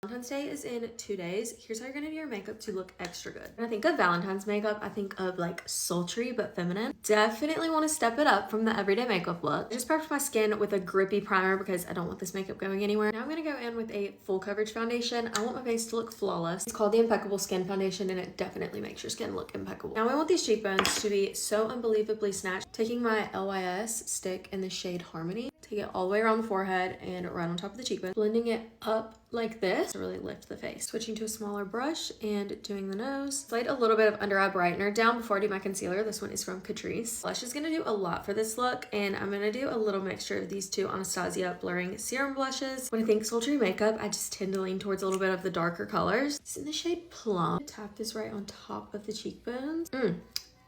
Valentine's Day is in 2 days. Here's how you're gonna do your makeup to look extra good. When I think of Valentine's makeup, I think of like sultry but feminine. Definitely want to step it up from the everyday makeup look. I just prepped my skin with a grippy primer because I don't want this makeup going anywhere. Now I'm gonna go in with a full coverage foundation. I want my face to look flawless. It's called the Impeccable Skin Foundation and it definitely makes your skin look impeccable. Now I want these cheekbones to be so unbelievably snatched. Taking my LYS stick in the shade Harmony, take it all the way around the forehead and right on top of the cheekbone, blending it up like this to really lift the face. Switching to a smaller brush and doing the nose. Slide a little bit of under eye brightener down before I do my concealer. This one is from Catrice. Blush is gonna do a lot for this look, and I'm gonna do a little mixture of these two Anastasia blurring serum blushes. When I think sultry makeup, I just tend to lean towards a little bit of the darker colors. It's in the shade Plum. Tap this right on top of the cheekbones.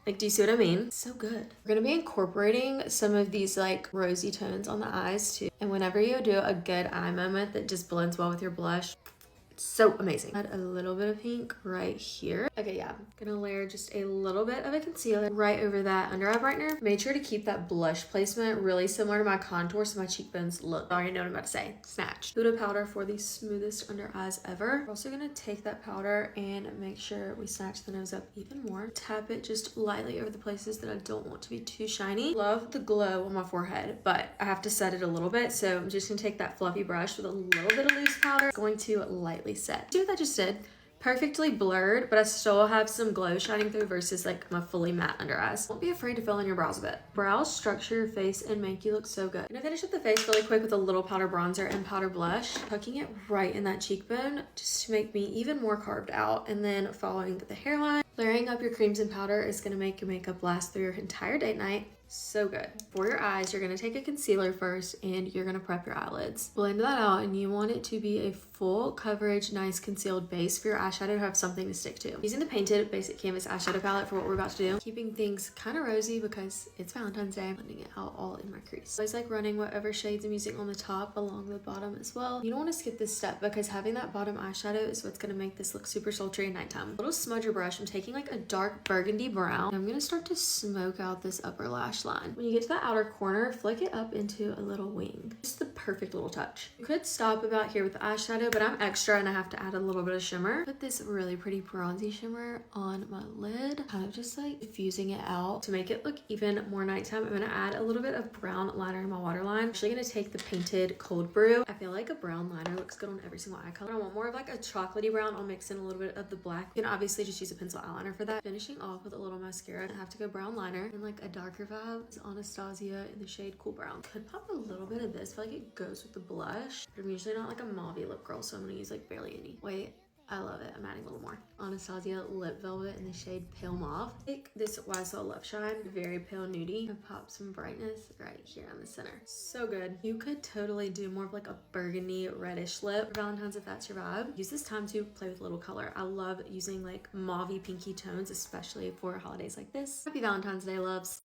Like, do you see what I mean? So good. We're gonna be incorporating some of these like rosy tones on the eyes too. And whenever you do a good eye moment that just blends well with your blush, it's so amazing. Add a little bit of pink right here. Okay, yeah. Gonna layer just a little bit of a concealer right over that under eye brightener. Made sure to keep that blush placement really similar to my contour so my cheekbones look, I already know what I'm about to say, snatch. Huda powder for the smoothest under eyes ever. We're also gonna take that powder and make sure we snatch the nose up even more. Tap it just lightly over the places that I don't want to be too shiny. Love the glow on my forehead, but I have to set it a little bit. So I'm just gonna take that fluffy brush with a little bit of loose powder. Going to lightly set. See what I just did? Perfectly blurred, but I still have some glow shining through versus like my fully matte under eyes. Don't be afraid to fill in your brows a bit. Brows structure your face and make you look so good. I'm gonna finish up the face really quick with a little powder bronzer and powder blush, tucking it right in that cheekbone just to make me even more carved out, and then following the hairline. Layering up your creams and powder is gonna make your makeup last through your entire date night. So good. For your eyes, you're gonna take a concealer first and you're gonna prep your eyelids. Blend that out, and you want it to be a full coverage, nice concealed base for your eyeshadow to have something to stick to. Using the Painted Basic Canvas eyeshadow palette for what we're about to do. Keeping things kind of rosy because it's Valentine's Day. Blending it out all in my crease. Always like running whatever shades I'm using on the top along the bottom as well. You don't want to skip this step because having that bottom eyeshadow is what's gonna make this look super sultry at nighttime. Little smudger brush. I'm taking like a dark burgundy brown. And I'm gonna start to smoke out this upper lash line. When you get to the outer corner, flick it up into a little wing. Just the perfect little touch. You could stop about here with the eyeshadow, but I'm extra and I have to add a little bit of shimmer. Put this really pretty bronzy shimmer on my lid, kind of just like diffusing it out to make it look even more nighttime. I'm gonna add a little bit of brown liner in my waterline. I'm actually gonna take the Painted Cold Brew. I feel like a brown liner looks good on every single eye color. I want more of like a chocolatey brown. I'll mix in a little bit of the black. You can obviously just use a pencil eyeliner for that. Finishing off with a little mascara. I have to go brown liner and like a darker vibe is Anastasia in the shade Cool Brown. Could pop a little bit of this. I feel like it goes with the blush. But I'm usually not like a mauvey lip girl, so I'm gonna use like barely any. Wait, I love it. I'm adding a little more. Anastasia Lip Velvet in the shade Pale Mauve. Take this YSL Love Shine, very pale nudie, and pop some brightness right here on the center. So good. You could totally do more of like a burgundy reddish lip for Valentine's if that's your vibe. Use this time to play with a little color. I love using like mauvey pinky tones, especially for holidays like this. Happy Valentine's Day, loves.